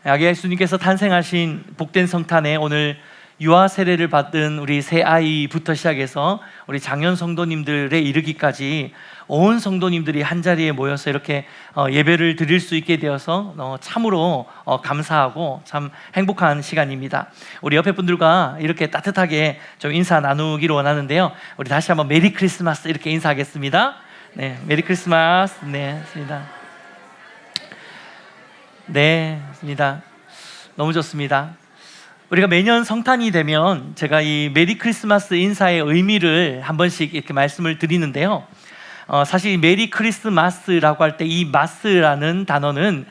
아기 예수님께서 탄생하신 복된 성탄에 오늘 유아 세례를 받은 우리 새 아이부터 시작해서 우리 장년 성도님들에 이르기까지 온 성도님들이 한자리에 모여서 이렇게 예배를 드릴 수 있게 되어서 참으로 감사하고 참 행복한 시간입니다. 우리 옆에 분들과 이렇게 따뜻하게 좀 인사 나누기를 원하는데요. 우리 다시 한번 메리 크리스마스 이렇게 인사하겠습니다. 네, 메리 크리스마스. 네, 좋습니다. 네, 좋습니다. 너무 좋습니다. 우리가 매년 성탄이 되면 제가 이 메리 크리스마스 인사의 의미를 한 번씩 이렇게 말씀을 드리는데요. 사실 메리 크리스마스라고 할 때 이 마스라는 단어는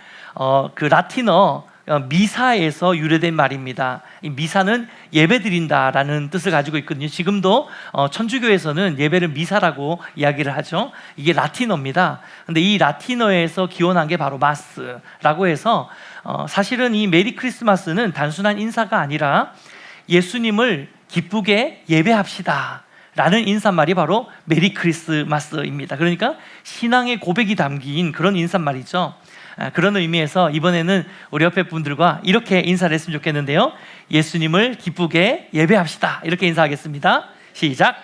그 라틴어 미사에서 유래된 말입니다. 이 미사는 예배 드린다라는 뜻을 가지고 있거든요. 지금도 천주교에서는 예배를 미사라고 이야기를 하죠. 이게 라틴어입니다. 근데 이 라틴어에서 기원한 게 바로 마스라고 해서 사실은 이 메리 크리스마스는 단순한 인사가 아니라 예수님을 기쁘게 예배합시다 라는 인사말이 바로 메리 크리스마스입니다. 그러니까 신앙의 고백이 담긴 그런 인사말이죠. 그런 의미에서 이번에는 우리 옆에 분들과 이렇게 인사를 했으면 좋겠는데요. 예수님을 기쁘게 예배합시다. 이렇게 인사하겠습니다. 시작.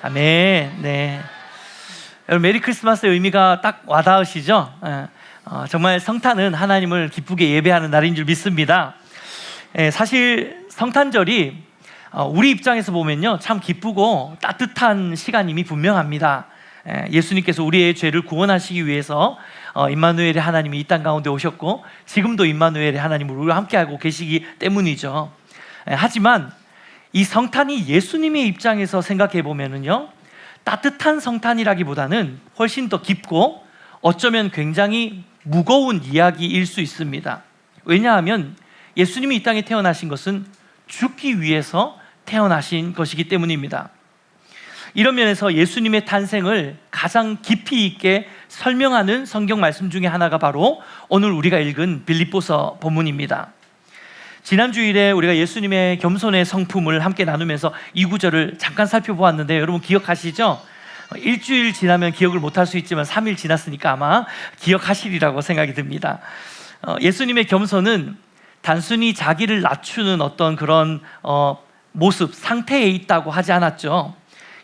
아멘. 네. 여러분, 메리 크리스마스의 의미가 딱 와닿으시죠? 정말 성탄은 하나님을 기쁘게 예배하는 날인 줄 믿습니다. 사실 성탄절이 우리 입장에서 보면요, 참 기쁘고 따뜻한 시간임이 분명합니다. 예수님께서 우리의 죄를 구원하시기 위해서 임마누엘의 하나님이 이 땅 가운데 오셨고 지금도 임마누엘의 하나님을 우리와 함께하고 계시기 때문이죠. 하지만 이 성탄이 예수님의 입장에서 생각해 보면은요, 따뜻한 성탄이라기보다는 훨씬 더 깊고 어쩌면 굉장히 무거운 이야기일 수 있습니다. 왜냐하면 예수님이 이 땅에 태어나신 것은 죽기 위해서 태어나신 것이기 때문입니다. 이런 면에서 예수님의 탄생을 가장 깊이 있게 설명하는 성경 말씀 중에 하나가 바로 오늘 우리가 읽은 빌립보서 본문입니다. 지난 주일에 우리가 예수님의 겸손의 성품을 함께 나누면서 이 구절을 잠깐 살펴보았는데 여러분 기억하시죠? 일주일 지나면 기억을 못할 수 있지만 3일 지났으니까 아마 기억하시리라고 생각이 듭니다. 예수님의 겸손은 단순히 자기를 낮추는 어떤 그런 모습, 상태에 있다고 하지 않았죠.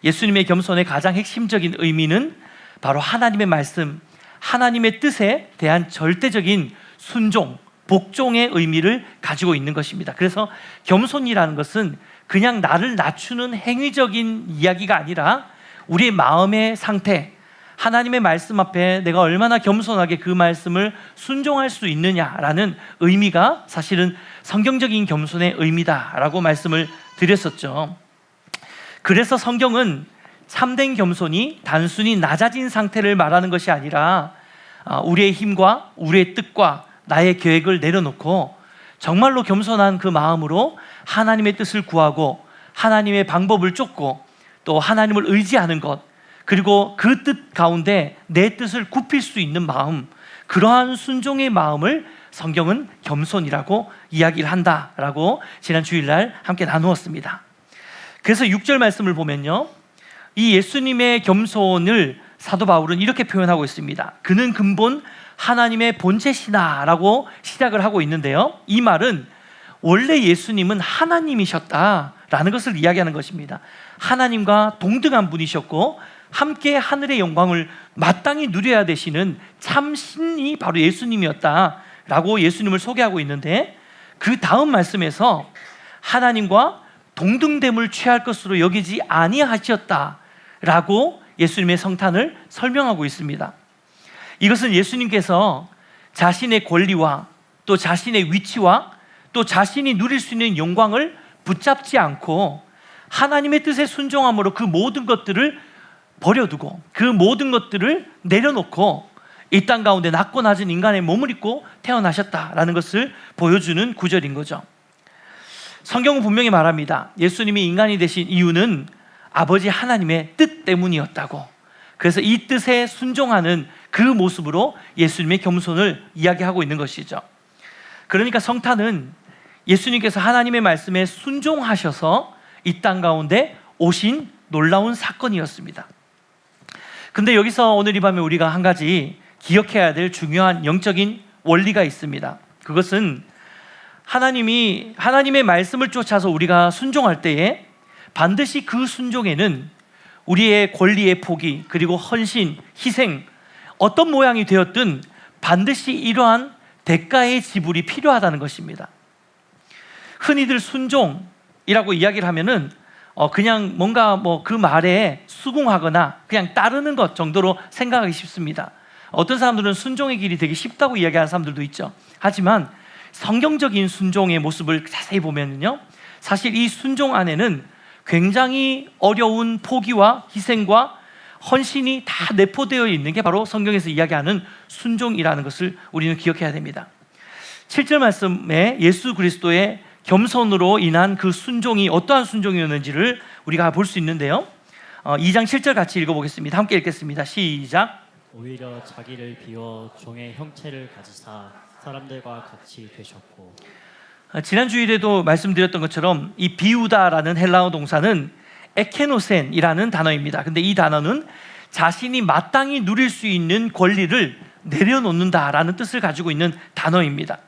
예수님의 겸손의 가장 핵심적인 의미는 바로 하나님의 말씀, 하나님의 뜻에 대한 절대적인 순종, 복종의 의미를 가지고 있는 것입니다. 그래서 겸손이라는 것은 그냥 나를 낮추는 행위적인 이야기가 아니라 우리의 마음의 상태, 하나님의 말씀 앞에 내가 얼마나 겸손하게 그 말씀을 순종할 수 있느냐라는 의미가 사실은 성경적인 겸손의 의미다라고 말씀을 드렸었죠. 그래서 성경은 참된 겸손이 단순히 낮아진 상태를 말하는 것이 아니라 우리의 힘과 우리의 뜻과 나의 계획을 내려놓고 정말로 겸손한 그 마음으로 하나님의 뜻을 구하고 하나님의 방법을 쫓고 또 하나님을 의지하는 것, 그리고 그 뜻 가운데 내 뜻을 굽힐 수 있는 마음, 그러한 순종의 마음을 성경은 겸손이라고 이야기를 한다라고 지난 주일날 함께 나누었습니다. 그래서 6절 말씀을 보면요, 이 예수님의 겸손을 사도 바울은 이렇게 표현하고 있습니다. 그는 근본 하나님의 본체시나라고 시작을 하고 있는데요, 이 말은 원래 예수님은 하나님이셨다라는 것을 이야기하는 것입니다. 하나님과 동등한 분이셨고 함께 하늘의 영광을 마땅히 누려야 되시는 참신이 바로 예수님이었다라고 예수님을 소개하고 있는데, 그 다음 말씀에서 하나님과 동등됨을 취할 것으로 여기지 아니하셨다라고 예수님의 성탄을 설명하고 있습니다. 이것은 예수님께서 자신의 권리와 또 자신의 위치와 또 자신이 누릴 수 있는 영광을 붙잡지 않고 하나님의 뜻에 순종함으로 그 모든 것들을 버려두고 그 모든 것들을 내려놓고 이 땅 가운데 낮고 낮은 인간의 몸을 입고 태어나셨다라는 것을 보여주는 구절인 거죠. 성경은 분명히 말합니다. 예수님이 인간이 되신 이유는 아버지 하나님의 뜻 때문이었다고. 그래서 이 뜻에 순종하는 그 모습으로 예수님의 겸손을 이야기하고 있는 것이죠. 그러니까 성탄은 예수님께서 하나님의 말씀에 순종하셔서 이 땅 가운데 오신 놀라운 사건이었습니다. 근데 여기서 오늘 이 밤에 우리가 한 가지 기억해야 될 중요한 영적인 원리가 있습니다. 그것은 하나님의 말씀을 쫓아서 우리가 순종할 때에 반드시 그 순종에는 우리의 권리의 포기, 그리고 헌신, 희생, 어떤 모양이 되었든 반드시 이러한 대가의 지불이 필요하다는 것입니다. 흔히들 순종이라고 이야기를 하면은 그냥 뭔가 그 말에 수긍하거나 그냥 따르는 것 정도로 생각하기 쉽습니다. 어떤 사람들은 순종의 길이 되게 쉽다고 이야기하는 사람들도 있죠. 하지만 성경적인 순종의 모습을 자세히 보면요, 사실 이 순종 안에는 굉장히 어려운 포기와 희생과 헌신이 다 내포되어 있는 게 바로 성경에서 이야기하는 순종이라는 것을 우리는 기억해야 됩니다. 7절 말씀에 예수 그리스도의 겸손으로 인한 그 순종이 어떠한 순종이었는지를 우리가 볼 수 있는데요, 2장 7절 같이 읽어보겠습니다. 함께 읽겠습니다. 시작. 오히려 자기를 비워 종의 형체를 가지사 사람들과 같이 되셨고. 지난 주일에도 말씀드렸던 것처럼 이 비우다라는 헬라어 동사는 에케노센이라는 단어입니다. 근데 이 단어는 자신이 마땅히 누릴 수 있는 권리를 내려놓는다라는 뜻을 가지고 있는 단어입니다.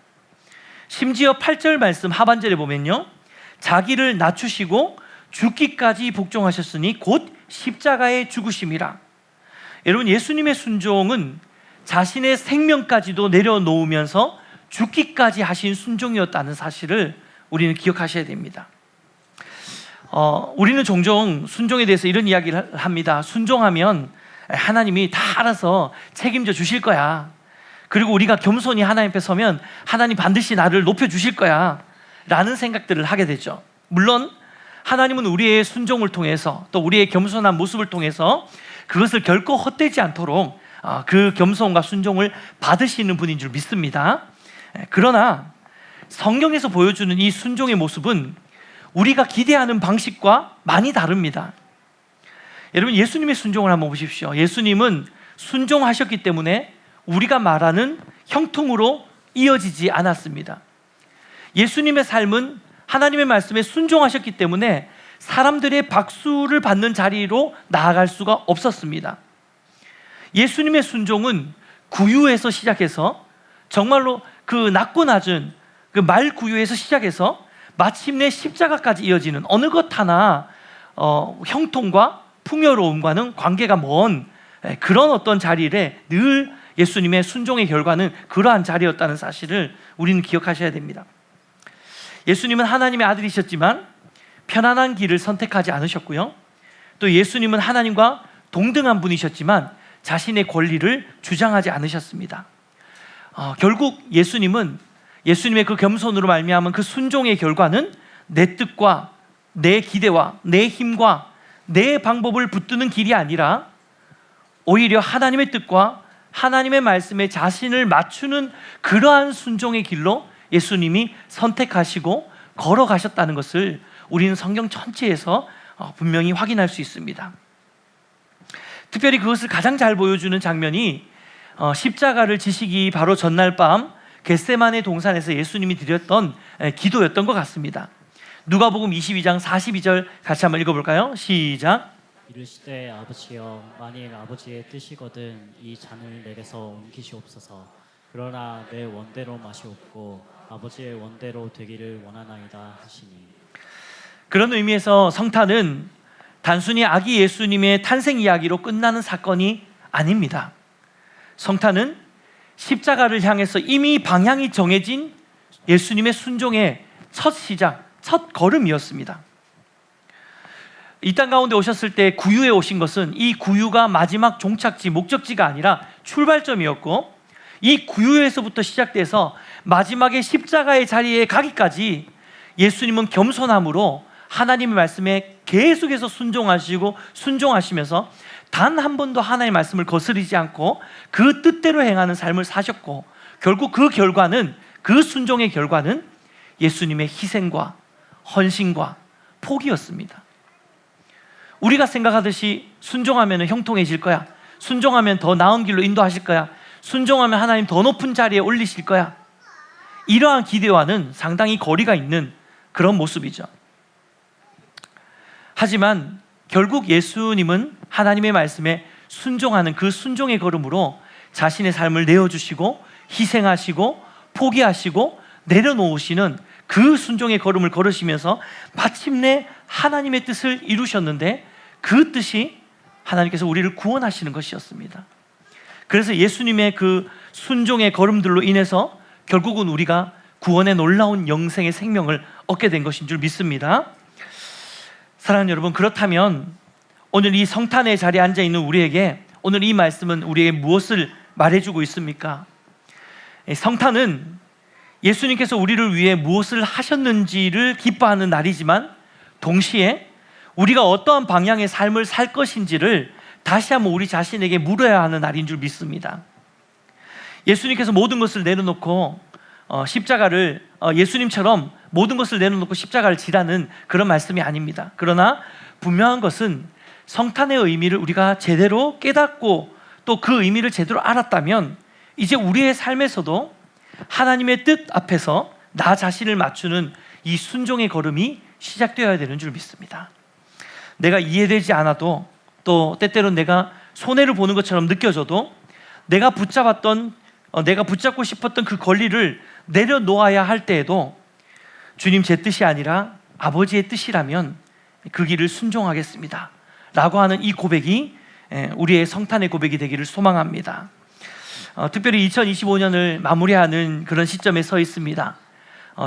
심지어 8절 말씀 하반절에 보면요, 자기를 낮추시고 죽기까지 복종하셨으니 곧 십자가에 죽으심이라. 여러분, 예수님의 순종은 자신의 생명까지도 내려놓으면서 죽기까지 하신 순종이었다는 사실을 우리는 기억하셔야 됩니다. 우리는 종종 순종에 대해서 이런 이야기를 합니다. 순종하면 하나님이 다 알아서 책임져 주실 거야. 그리고 우리가 겸손히 하나님 앞에 서면 하나님 반드시 나를 높여주실 거야 라는 생각들을 하게 되죠. 물론 하나님은 우리의 순종을 통해서 또 우리의 겸손한 모습을 통해서 그것을 결코 헛되지 않도록 그 겸손과 순종을 받으시는 분인 줄 믿습니다. 그러나 성경에서 보여주는 이 순종의 모습은 우리가 기대하는 방식과 많이 다릅니다. 여러분, 예수님의 순종을 한번 보십시오. 예수님은 순종하셨기 때문에 우리가 말하는 형통으로 이어지지 않았습니다. 예수님의 삶은 하나님의 말씀에 순종하셨기 때문에 사람들의 박수를 받는 자리로 나아갈 수가 없었습니다. 예수님의 순종은 구유에서 시작해서 정말로 그 낮고 낮은 그 말 구유에서 시작해서 마침내 십자가까지 이어지는 어느 것 하나 형통과 풍요로움과는 관계가 먼 그런 어떤 자리에 늘 예수님의 순종의 결과는 그러한 자리였다는 사실을 우리는 기억하셔야 됩니다. 예수님은 하나님의 아들이셨지만 편안한 길을 선택하지 않으셨고요, 또 예수님은 하나님과 동등한 분이셨지만 자신의 권리를 주장하지 않으셨습니다. 결국 예수님의 그 겸손으로 말미암은 그 순종의 결과는 내 뜻과 내 기대와 내 힘과 내 방법을 붙드는 길이 아니라 오히려 하나님의 뜻과 하나님의 말씀에 자신을 맞추는 그러한 순종의 길로 예수님이 선택하시고 걸어가셨다는 것을 우리는 성경 전체에서 분명히 확인할 수 있습니다. 특별히 그것을 가장 잘 보여주는 장면이 십자가를 지시기 바로 전날 밤 겟세마네 동산에서 예수님이 드렸던 기도였던 것 같습니다. 누가복음 22장 42절 같이 한번 읽어볼까요? 시작. 이르시되 아버지여, 만일 아버지의 뜻이거든 이 잔을 내게서 옮기시옵소서. 그러나 내 원대로 마시옵고 아버지의 원대로 되기를 원하나이다 하시니. 그런 의미에서 성탄은 단순히 아기 예수님의 탄생 이야기로 끝나는 사건이 아닙니다. 성탄은 십자가를 향해서 이미 방향이 정해진 예수님의 순종의 첫 시작, 첫 걸음이었습니다. 이 땅 가운데 오셨을 때 구유에 오신 것은 이 구유가 마지막 종착지, 목적지가 아니라 출발점이었고, 이 구유에서부터 시작돼서 마지막에 십자가의 자리에 가기까지 예수님은 겸손함으로 하나님의 말씀에 계속해서 순종하시면서 단 한 번도 하나님의 말씀을 거스르지 않고 그 뜻대로 행하는 삶을 사셨고, 결국 그 순종의 결과는 예수님의 희생과 헌신과 포기였습니다. 우리가 생각하듯이 순종하면 형통해질 거야, 순종하면 더 나은 길로 인도하실 거야, 순종하면 하나님 더 높은 자리에 올리실 거야, 이러한 기대와는 상당히 거리가 있는 그런 모습이죠. 하지만 결국 예수님은 하나님의 말씀에 순종하는 그 순종의 걸음으로 자신의 삶을 내어주시고 희생하시고 포기하시고 내려놓으시는 그 순종의 걸음을 걸으시면서 마침내 하나님의 뜻을 이루셨는데, 그 뜻이 하나님께서 우리를 구원하시는 것이었습니다. 그래서 예수님의 그 순종의 걸음들로 인해서 결국은 우리가 구원의 놀라운 영생의 생명을 얻게 된 것인 줄 믿습니다. 사랑하는 여러분, 그렇다면 오늘 이 성탄의 자리에 앉아있는 우리에게 오늘 이 말씀은 우리에게 무엇을 말해주고 있습니까? 성탄은 예수님께서 우리를 위해 무엇을 하셨는지를 기뻐하는 날이지만, 동시에 우리가 어떠한 방향의 삶을 살 것인지를 다시 한번 우리 자신에게 물어야 하는 날인 줄 믿습니다. 예수님께서 모든 것을 내려놓고 십자가를 예수님처럼 모든 것을 내려놓고 십자가를 지라는 그런 말씀이 아닙니다. 그러나 분명한 것은 성탄의 의미를 우리가 제대로 깨닫고 또 그 의미를 제대로 알았다면, 이제 우리의 삶에서도 하나님의 뜻 앞에서 나 자신을 맞추는 이 순종의 걸음이 시작되어야 되는 줄 믿습니다. 내가 이해되지 않아도, 또 때때로 내가 손해를 보는 것처럼 느껴져도, 내가 붙잡고 싶었던 그 권리를 내려놓아야 할 때에도 주님, 제 뜻이 아니라 아버지의 뜻이라면 그 길을 순종하겠습니다 라고 하는 이 고백이 우리의 성탄의 고백이 되기를 소망합니다. 특별히 2025년을 마무리하는 그런 시점에 서 있습니다.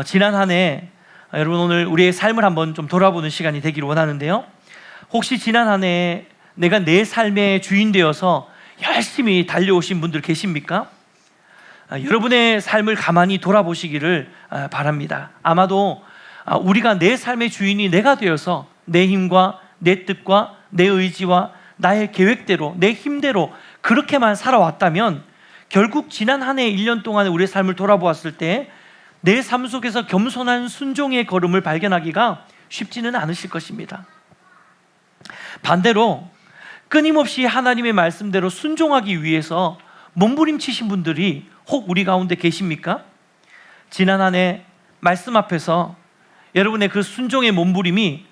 지난 한 해 여러분, 오늘 우리의 삶을 한번 좀 돌아보는 시간이 되기를 원하는데요, 혹시 지난 한 해 내가 내 삶의 주인 되어서 열심히 달려오신 분들 계십니까? 여러분의 삶을 가만히 돌아보시기를 바랍니다. 아마도 우리가 내 삶의 주인이 내가 되어서 내 힘과 내 뜻과 내 의지와 나의 계획대로, 내 힘대로 그렇게만 살아왔다면, 결국 지난 한 해 1년 동안의 우리의 삶을 돌아보았을 때 내 삶 속에서 겸손한 순종의 걸음을 발견하기가 쉽지는 않으실 것입니다. 반대로 끊임없이 하나님의 말씀대로 순종하기 위해서 몸부림치신 분들이 혹 우리 가운데 계십니까? 지난 한 해 말씀 앞에서 여러분의 그 순종의 몸부림이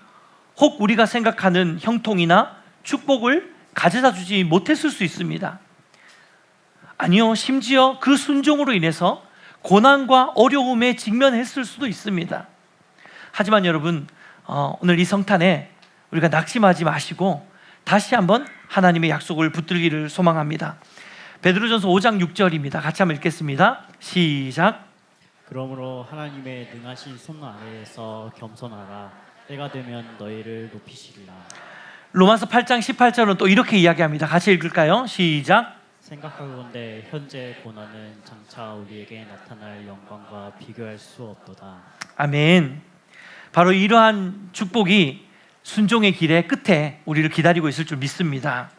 혹 우리가 생각하는 형통이나 축복을 가져다 주지 못했을 수 있습니다. 아니요, 심지어 그 순종으로 인해서 고난과 어려움에 직면했을 수도 있습니다. 하지만 여러분, 오늘 이 성탄에 우리가 낙심하지 마시고 다시 한번 하나님의 약속을 붙들기를 소망합니다. 베드로전서 5장 6절입니다. 같이 한번 읽겠습니다. 시작. 그러므로 하나님의 능하신 손 아래에서 겸손하라. 때가 되면 너희를 높이시리라. 로마서 8장 18절은 또 이렇게 이야기합니다. 같이 읽을까요? 시작. 생각하건대 현재 고난은 장차 우리에게 나타날 영광과 비교할 수 없도다. 아멘. 바로 이러한 축복이 순종의 길의 끝에 우리를 기다리고 있을 줄 믿습니다.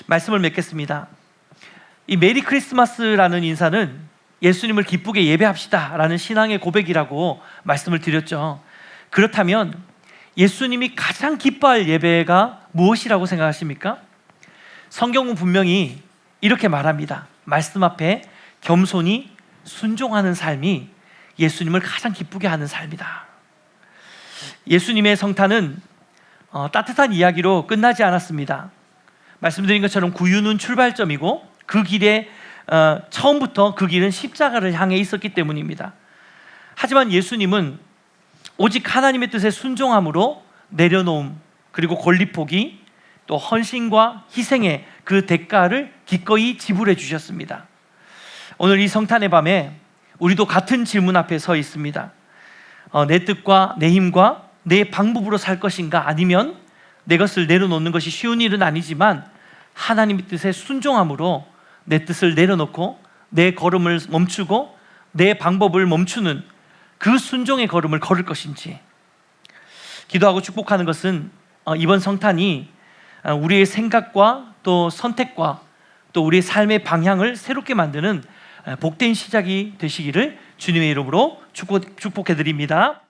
말씀을 맺겠습니다. 이 메리 크리스마스라는 인사는 예수님을 기쁘게 예배합시다 라는 신앙의 고백이라고 말씀을 드렸죠. 그렇다면 예수님이 가장 기뻐할 예배가 무엇이라고 생각하십니까? 성경은 분명히 이렇게 말합니다. 말씀 앞에 겸손히 순종하는 삶이 예수님을 가장 기쁘게 하는 삶이다. 예수님의 성탄은 따뜻한 이야기로 끝나지 않았습니다. 말씀드린 것처럼 구유는 출발점이고 그 길에 처음부터 그 길은 십자가를 향해 있었기 때문입니다. 하지만 예수님은 오직 하나님의 뜻에 순종함으로 내려놓음, 그리고 권리 포기, 또 헌신과 희생의 그 대가를 기꺼이 지불해 주셨습니다. 오늘 이 성탄의 밤에 우리도 같은 질문 앞에 서 있습니다. 내 뜻과 내 힘과 내 방법으로 살 것인가, 아니면 내 것을 내려놓는 것이 쉬운 일은 아니지만 하나님의 뜻에 순종함으로 내 뜻을 내려놓고 내 걸음을 멈추고 내 방법을 멈추는 그 순종의 걸음을 걸을 것인지. 기도하고 축복하는 것은 이번 성탄이 우리의 생각과 또 선택과 또 우리의 삶의 방향을 새롭게 만드는 복된 시작이 되시기를 주님의 이름으로 축복해 드립니다.